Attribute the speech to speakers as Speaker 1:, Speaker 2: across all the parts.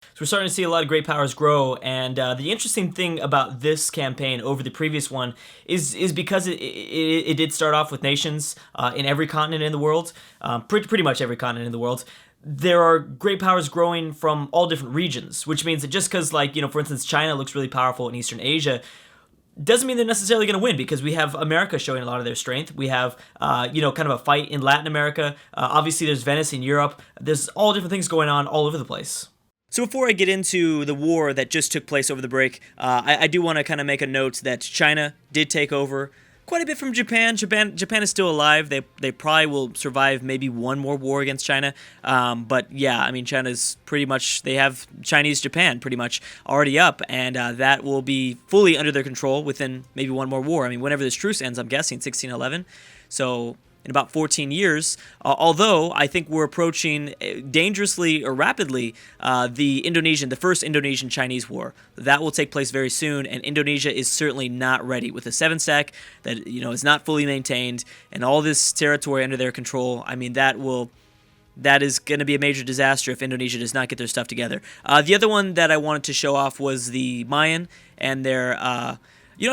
Speaker 1: So we're starting to see a lot of great powers grow, and the interesting thing about this campaign over the previous one is because it did start off with nations in every continent in the world, pretty much every continent in the world. There are great powers growing from all different regions, which means that just because, like, for instance, China looks really powerful in Eastern Asia, doesn't mean they're necessarily going to win, because we have America showing a lot of their strength. We have, kind of a fight in Latin America. Obviously, there's Venice in Europe. There's all different things going on all over the place. So before I get into the war that just took place over the break, I do want to kind of make a note that China did take over quite a bit from Japan. Japan is still alive. They probably will survive maybe one more war against China. But yeah, I mean, China's pretty much, they have Chinese Japan pretty much already up, and that will be fully under their control within maybe one more war. I mean, whenever this truce ends, I'm guessing 1611. So in about 14 years, although I think we're approaching dangerously or rapidly the first Indonesian-Chinese war. That will take place very soon, and Indonesia is certainly not ready with a 7-stack that is not fully maintained and all this territory under their control. I mean, that is going to be a major disaster if Indonesia does not get their stuff together. The other one that I wanted to show off was the Mayan and their. I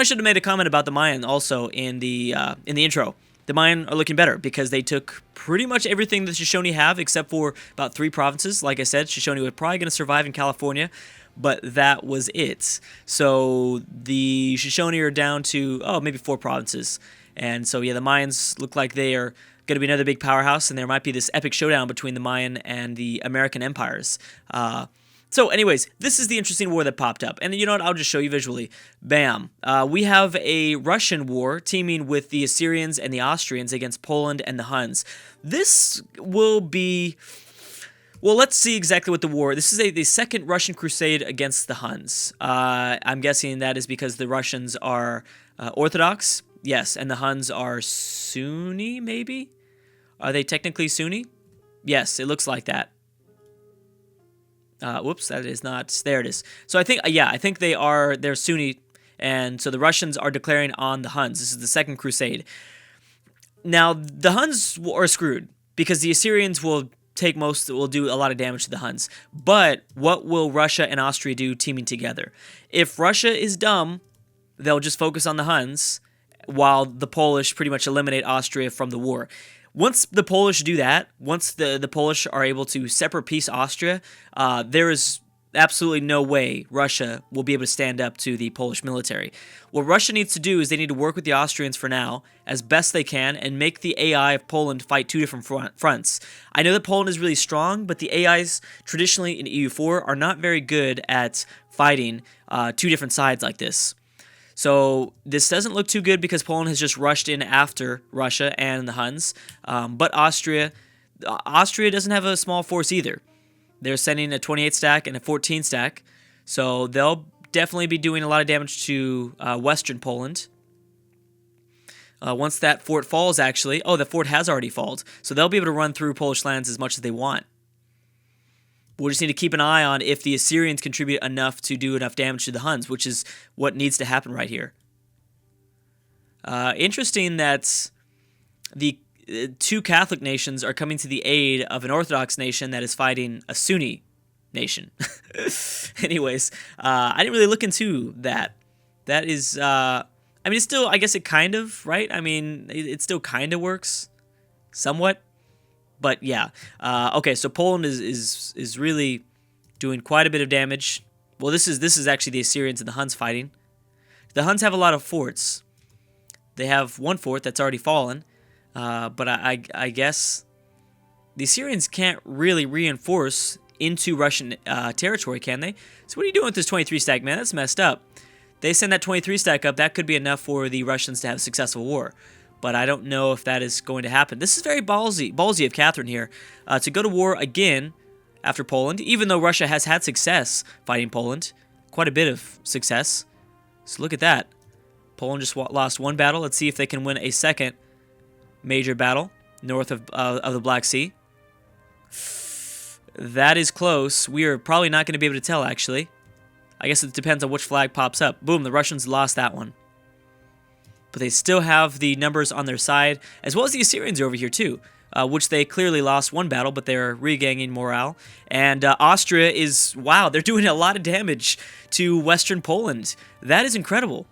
Speaker 1: should have made a comment about the Mayan also in the intro. The Mayan are looking better because they took pretty much everything the Shoshone have except for about 3 provinces. Like I said, Shoshone were probably going to survive in California, but that was it. So the Shoshone are down to, maybe 4 provinces. And so, yeah, the Mayans look like they are going to be another big powerhouse, and there might be this epic showdown between the Mayan and the American empires. So anyways, this is the interesting war that popped up. And you know what? I'll just show you visually. Bam. We have a Russian war teaming with the Assyrians and the Austrians against Poland and the Huns. This will be... Well, let's see exactly what the war... This is the second Russian crusade against the Huns. I'm guessing that is because the Russians are Orthodox. Yes, and the Huns are Sunni, maybe? Are they technically Sunni? Yes, it looks like that. Whoops, that is not... There it is. So I think they're Sunni, and so the Russians are declaring on the Huns. This is the second crusade. Now, the Huns are screwed, because the Assyrians will do a lot of damage to the Huns. But what will Russia and Austria do teaming together? If Russia is dumb, they'll just focus on the Huns, while the Polish pretty much eliminate Austria from the war. Once the Polish do that, once the Polish are able to separate piece Austria, there is absolutely no way Russia will be able to stand up to the Polish military. What Russia needs to do is they need to work with the Austrians for now, as best they can, and make the AI of Poland fight 2 different fronts. I know that Poland is really strong, but the AIs traditionally in EU4 are not very good at fighting 2 different sides like this. So this doesn't look too good because Poland has just rushed in after Russia and the Huns. But Austria doesn't have a small force either. They're sending a 28 stack and a 14 stack. So they'll definitely be doing a lot of damage to western Poland. Once that fort falls, actually. Oh, the fort has already fallen. So they'll be able to run through Polish lands as much as they want. We'll just need to keep an eye on if the Assyrians contribute enough to do enough damage to the Huns, which is what needs to happen right here. Interesting that the 2 Catholic nations are coming to the aid of an Orthodox nation that is fighting a Sunni nation. Anyways, I didn't really look into that. That is, it's still, I guess it kind of, right? I mean, it still kind of works, somewhat. But yeah, okay. So Poland is really doing quite a bit of damage. Well, this is actually the Assyrians and the Huns fighting. The Huns have a lot of forts. They have 1 fort that's already fallen, but I guess the Assyrians can't really reinforce into Russian territory, can they? So what are you doing with this 23 stack, man? That's messed up. They send that 23 stack up. That could be enough for the Russians to have a successful war. But I don't know if that is going to happen. This is very ballsy of Catherine here to go to war again after Poland, even though Russia has had success fighting Poland, quite a bit of success. So look at that. Poland just lost 1 battle. Let's see if they can win a second major battle north of the Black Sea. That is close. We are probably not going to be able to tell, actually. I guess it depends on which flag pops up. Boom, the Russians lost that one. But they still have the numbers on their side, as well as the Assyrians are over here too. which they clearly lost one battle, but they're regaining morale. And Austria is, wow, they're doing a lot of damage to Western Poland. That is incredible.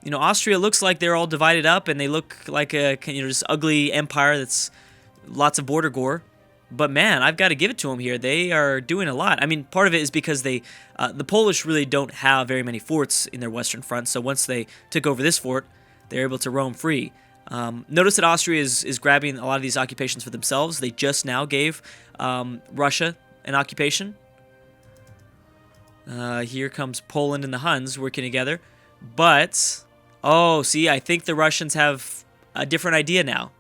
Speaker 1: You know, Austria looks like they're all divided up, and they look like a this ugly empire that's lots of border gore. But man, I've got to give it to them here. They are doing a lot. I mean, part of it is because the Polish really don't have very many forts in their western front. So once they took over this fort, they're able to roam free. Notice that Austria is grabbing a lot of these occupations for themselves. They just now gave Russia an occupation. Here comes Poland and the Huns working together. But, oh, see, I think the Russians have a different idea now.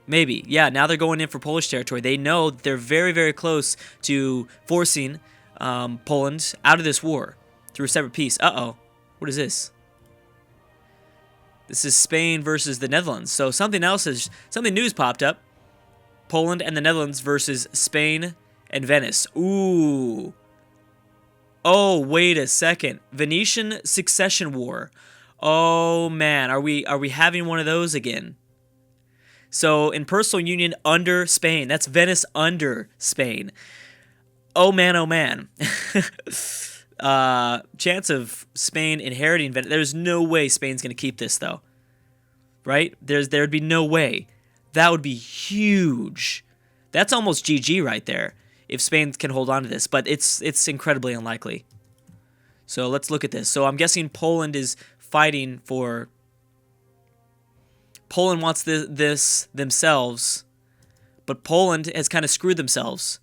Speaker 1: Maybe. Yeah, now they're going in for Polish territory. They know that they're very, very close to forcing Poland out of this war through a separate peace. Uh-oh. What is this? This is Spain versus the Netherlands. So something new has popped up. Poland and the Netherlands versus Spain and Venice. Ooh. Oh, wait a second. Venetian Succession War. Oh man, are we having one of those again? So in personal union under Spain, that's Venice under Spain. Oh man, oh man. Chance of Spain inheriting Venice. There's no way Spain's going to keep this though. Right? There'd be no way. That would be huge. That's almost GG right there if Spain can hold on to this, but it's incredibly unlikely. So let's look at this. So I'm guessing Poland is fighting for... Poland wants this themselves, but Poland has kind of screwed themselves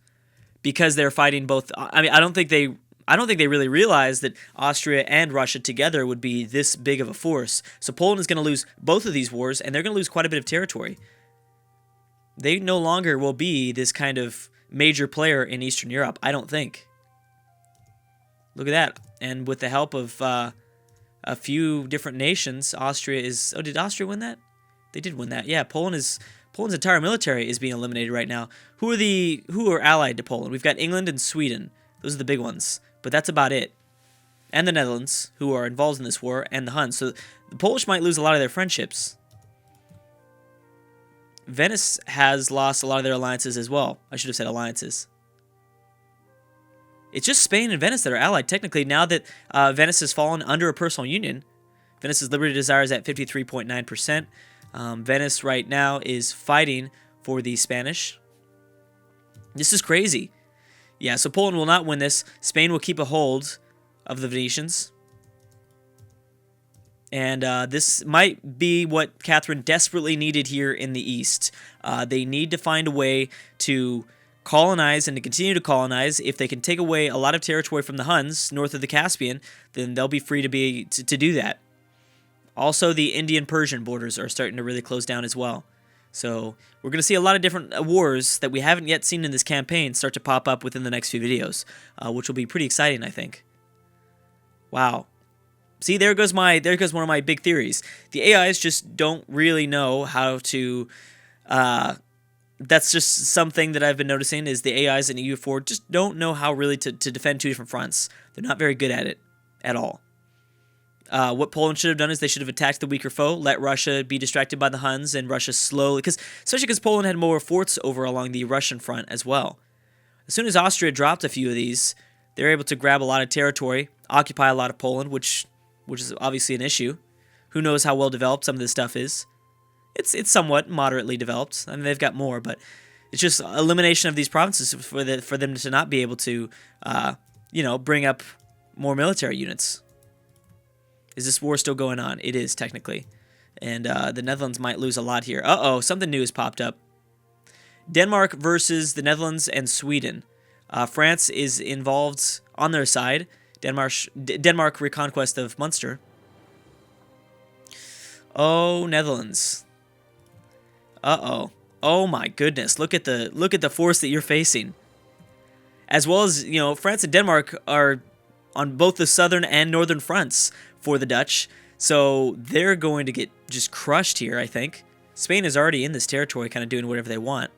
Speaker 1: because they're fighting both. I mean, I don't think they really realize that Austria and Russia together would be this big of a force. So Poland is going to lose both of these wars, and they're going to lose quite a bit of territory. They no longer will be this kind of major player in Eastern Europe, I don't think. Look at that. And with the help of a few different nations, Austria is... Oh, did Austria win that? They did win that. Yeah, Poland's entire military is being eliminated right now. Who are allied to Poland? We've got England and Sweden. Those are the big ones. But that's about it. And the Netherlands, who are involved in this war, and the Huns. So the Polish might lose a lot of their friendships. Venice has lost a lot of their alliances as well. I should have said alliances. It's just Spain and Venice that are allied, technically, now that Venice has fallen under a personal union. Venice's liberty desire is at 53.9%. Venice right now is fighting for the Spanish. This is crazy. Yeah, so Poland will not win this. Spain will keep a hold of the Venetians. And this might be what Catherine desperately needed here in the East. They need to find a way to colonize and to continue to colonize. If they can take away a lot of territory from the Huns north of the Caspian, then they'll be free to do that. Also, the Indian-Persian borders are starting to really close down as well. So we're going to see a lot of different wars that we haven't yet seen in this campaign start to pop up within the next few videos, which will be pretty exciting, I think. Wow. See, there goes one of my big theories. The AIs just don't really know how to... that's just something that I've been noticing, is the AIs in EU4 just don't know how really to defend two different fronts. They're not very good at it at all. What Poland should have done is they should have attacked the weaker foe, let Russia be distracted by the Huns, and Russia slowly... Especially because Poland had more forts over along the Russian front as well. As soon as Austria dropped a few of these, they were able to grab a lot of territory, occupy a lot of Poland, which is obviously an issue. Who knows how well developed some of this stuff is. It's somewhat moderately developed. I mean, they've got more, but it's just elimination of these provinces for them to not be able to, bring up more military units. Is this war still going on? It is, technically. And the Netherlands might lose a lot here. Uh-oh, something new has popped up. Denmark versus the Netherlands and Sweden. France is involved on their side. Denmark reconquest of Munster. Oh, Netherlands. Uh-oh. Oh my goodness. Look at the force that you're facing. As well as, France and Denmark are on both the southern and northern fronts for the Dutch. So they're going to get just crushed here, I think. Spain is already in this territory, kind of doing whatever they want.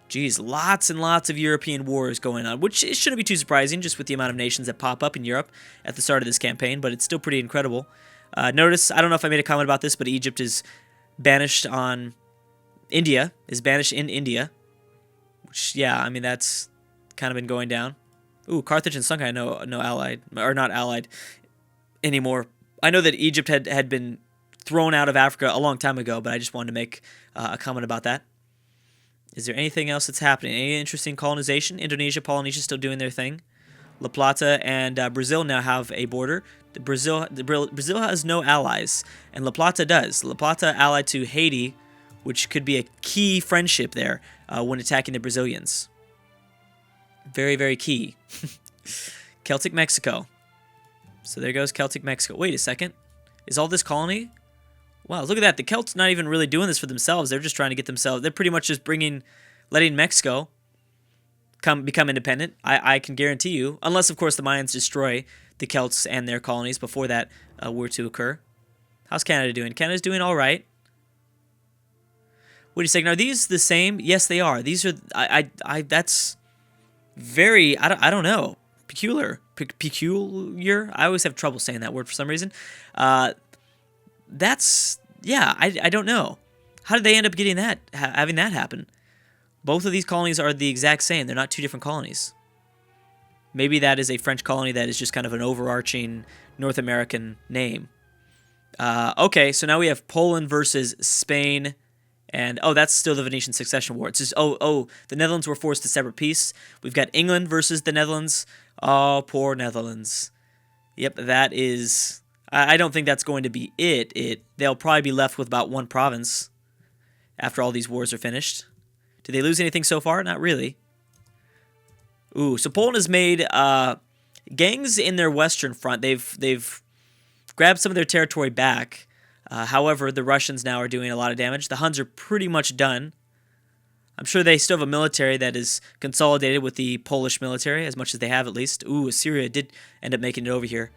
Speaker 1: Geez, lots and lots of European wars going on, which it shouldn't be too surprising just with the amount of nations that pop up in Europe at the start of this campaign, but it's still pretty incredible. Notice, I don't know if I made a comment about this, but Egypt is banished on India is banished in India, which, yeah, I mean, that's kind of been going down. Ooh, Carthage and Sunkai, no allied, or not allied anymore. I know that Egypt had been thrown out of Africa a long time ago, but I just wanted to make a comment about that. Is there anything else that's happening? Any interesting colonization? Indonesia, Polynesia still doing their thing. La Plata and Brazil now have a border. Brazil has no allies, and La Plata does. La Plata allied to Haiti, which could be a key friendship there when attacking the Brazilians. Very, very key. Celtic Mexico. So there goes Celtic Mexico. Wait a second. Is all this colony? Wow, look at that. The Celts not even really doing this for themselves. They're just trying to get themselves... They're pretty much just letting Mexico become independent. I can guarantee you. Unless, of course, the Mayans destroy the Celts and their colonies before that were to occur. How's Canada doing? Canada's doing all right. Wait a second. Are these the same? Yes, they are. These are... that's very... I don't know. Peculiar. Peculiar? I always have trouble saying that word for some reason. That's... Yeah, I don't know. How did they end up getting that, having that happen? Both of these colonies are the exact same. They're not two different colonies. Maybe that is a French colony that is just kind of an overarching North American name. Okay, so now we have Poland versus Spain. And, oh, that's still the Venetian Succession War. It's just, the Netherlands were forced to separate peace. We've got England versus the Netherlands. Oh, poor Netherlands. Yep, that is... I don't think that's going to be it. They'll probably be left with about one province after all these wars are finished. Did they lose anything so far? Not really. Ooh, so Poland has made gangs in their western front. They've grabbed some of their territory back. However, the Russians now are doing a lot of damage. The Huns are pretty much done. I'm sure they still have a military that is consolidated with the Polish military, as much as they have at least. Ooh, Assyria did end up making it over here.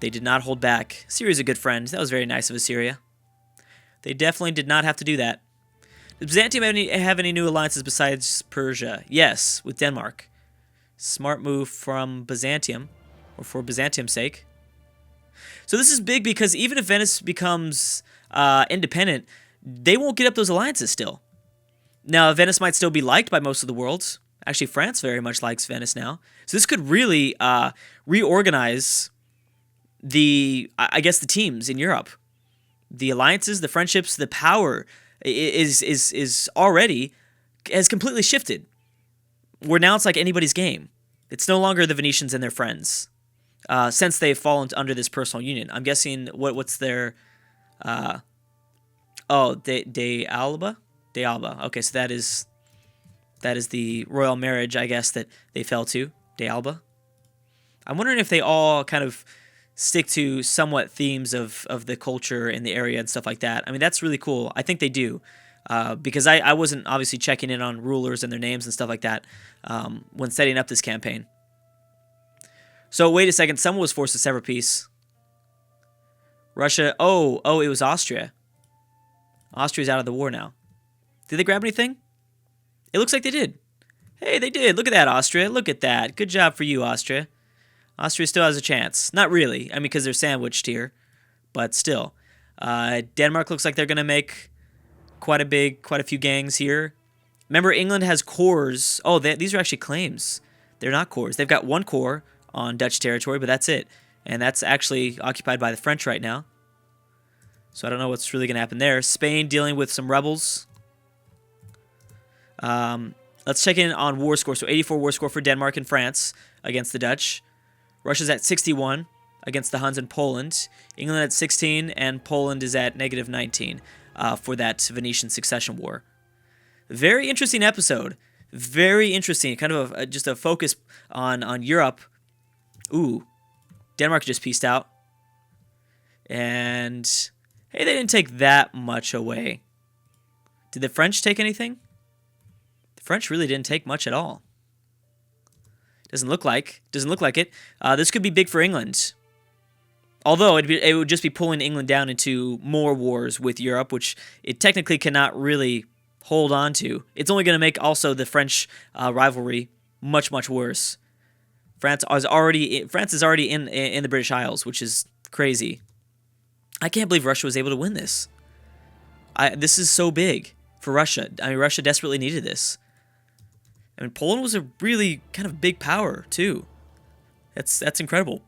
Speaker 1: They did not hold back. Assyria's a good friend. That was very nice of Assyria. They definitely did not have to do that. Does Byzantium have any new alliances besides Persia? Yes, with Denmark. Smart move from Byzantium, or for Byzantium's sake. So this is big because even if Venice becomes independent, they won't get up those alliances still. Now, Venice might still be liked by most of the world. Actually, France very much likes Venice now. So this could really reorganize the teams in Europe. The alliances, the friendships, the power is already has completely shifted. Where now it's like anybody's game. It's no longer the Venetians and their friends. Since they've fallen under this personal union. I'm guessing what's their De Alba? De Alba. Okay, so that is the royal marriage, I guess, that they fell to. De Alba. I'm wondering if they all kind of stick to somewhat themes of the culture in the area and stuff like that. I mean, that's really cool. I think they do. Because I wasn't obviously checking in on rulers and their names and stuff like that when setting up this campaign. So, wait a second. Someone was forced to sever peace. Russia. Oh, it was Austria. Austria's out of the war now. Did they grab anything? It looks like they did. Hey, they did. Look at that, Austria. Look at that. Good job for you, Austria. Austria still has a chance. Not really. I mean, because they're sandwiched here. But still. Denmark looks like they're going to make quite a few gangs here. Remember, England has cores. Oh, these are actually claims. They're not cores. They've got one core on Dutch territory, but that's it. And that's actually occupied by the French right now. So I don't know what's really going to happen there. Spain dealing with some rebels. Let's check in on war score. So 84 war score for Denmark and France against the Dutch. Russia's at 61 against the Huns and Poland. England at 16, and Poland is at negative 19 for that Venetian Succession War. Very interesting episode. Very interesting. Kind of just a focus on Europe. Ooh, Denmark just peaced out. And, hey, they didn't take that much away. Did the French take anything? The French really didn't take much at all. Doesn't look like it. This could be big for England. Although it would just be pulling England down into more wars with Europe, which it technically cannot really hold on to. It's only going to make also the French rivalry much, much worse. France is already in the British Isles, which is crazy. I can't believe Russia was able to win this. This is so big. for Russia. I mean, Russia desperately needed this. I mean, Poland was a really kind of big power, too. That's incredible.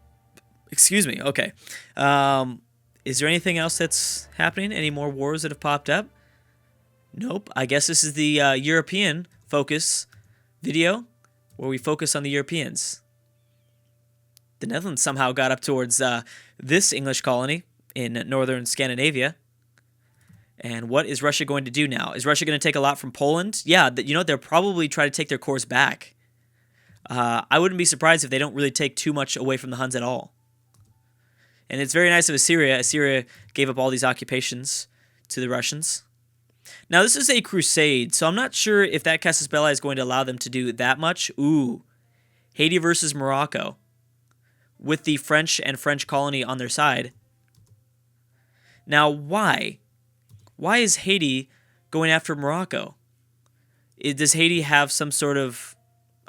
Speaker 1: Excuse me. Okay. Is there anything else that's happening? Any more wars that have popped up? Nope. I guess this is the European focus video where we focus on the Europeans. The Netherlands somehow got up towards this English colony in northern Scandinavia. And what is Russia going to do now? Is Russia going to take a lot from Poland? Yeah, you know, they'll probably try to take their course back. I wouldn't be surprised if they don't really take too much away from the Huns at all. And it's very nice of Assyria. Assyria gave up all these occupations to the Russians. Now, this is a crusade, so I'm not sure if that casus belli is going to allow them to do that much. Ooh, Haiti versus Morocco, with the French and French colony on their side. Now, why? Why is Haiti going after Morocco? Does Haiti have some sort of,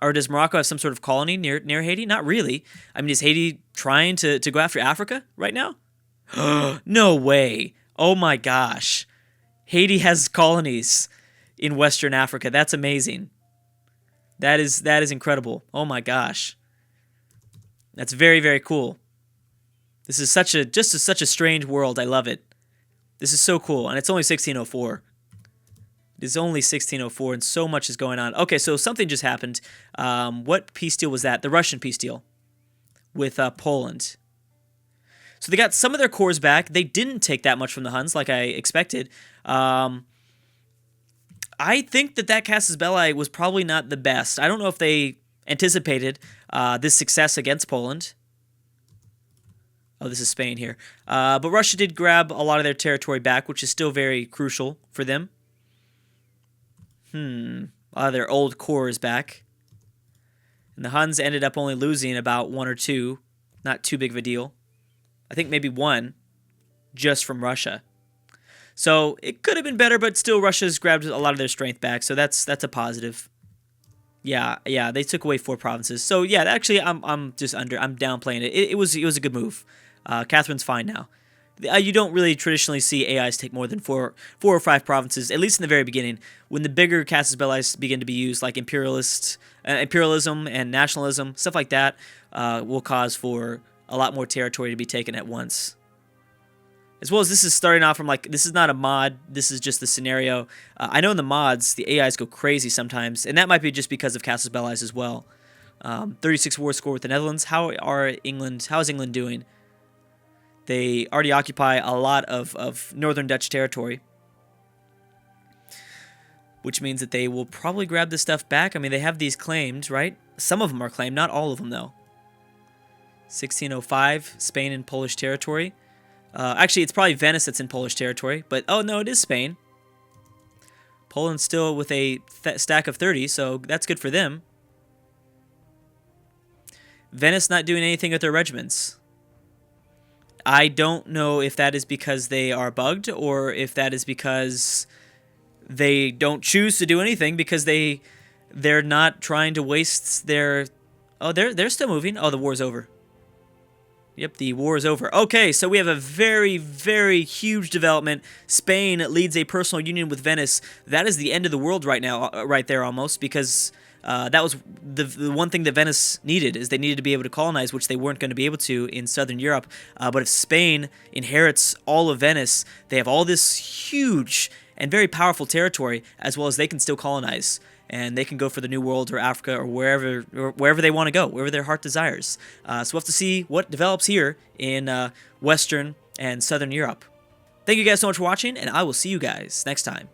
Speaker 1: or does Morocco have some sort of colony near Haiti? Not really. I mean, is Haiti trying to go after Africa right now? No way. Oh my gosh. Haiti has colonies in Western Africa. That's amazing. That is incredible. Oh my gosh. That's very, very cool. This is such a strange world. I love it. This is so cool, and it's only 1604. It is only 1604, and so much is going on. Okay, so something just happened. What peace deal was that? The Russian peace deal with Poland. So they got some of their cores back. They didn't take that much from the Huns, like I expected. I think that casus belli was probably not the best. I don't know if they anticipated this success against Poland. Oh, this is Spain here. But Russia did grab a lot of their territory back, which is still very crucial for them. A lot of their old cores back. And the Huns ended up only losing about 1 or 2. Not too big of a deal. I think maybe 1 just from Russia. So it could have been better, but still Russia's grabbed a lot of their strength back, so that's a positive. Yeah, they took away 4 provinces. So yeah, actually I'm downplaying it. It was a good move. Catherine's fine now. You don't really traditionally see AIs take more than 4 or 5 provinces, at least in the very beginning. When the bigger casus belli begin to be used, like imperialism and nationalism, stuff like that, will cause for a lot more territory to be taken at once. As well as this is starting off from, like, this is not a mod, this is just the scenario. I know in the mods, the AIs go crazy sometimes, and that might be just because of casus belli as well. 36 war score with the Netherlands. How is England doing? They already occupy a lot of northern Dutch territory, which means that they will probably grab this stuff back. I mean, they have these claimed, right? Some of them are claimed, not all of them, though. 1605, Spain and Polish territory. Actually, it's probably Venice that's in Polish territory, but oh no, it is Spain. Poland's still with a stack of 30, so that's good for them. Venice not doing anything with their regiments. I don't know if that is because they are bugged or if that is because they don't choose to do anything because they're not trying to waste their... Oh, they're still moving. Oh, the war's over. Yep, the war is over. Okay, so we have a very, very huge development. Spain leads a personal union with Venice. That is the end of the world right now, right there almost, because that was the one thing that Venice needed, is they needed to be able to colonize, which they weren't going to be able to in southern Europe. But if Spain inherits all of Venice, they have all this huge and very powerful territory, as well as they can still colonize. And they can go for the New World or Africa or wherever they want to go, wherever their heart desires. So we'll have to see what develops here in Western and Southern Europe. Thank you guys so much for watching, and I will see you guys next time.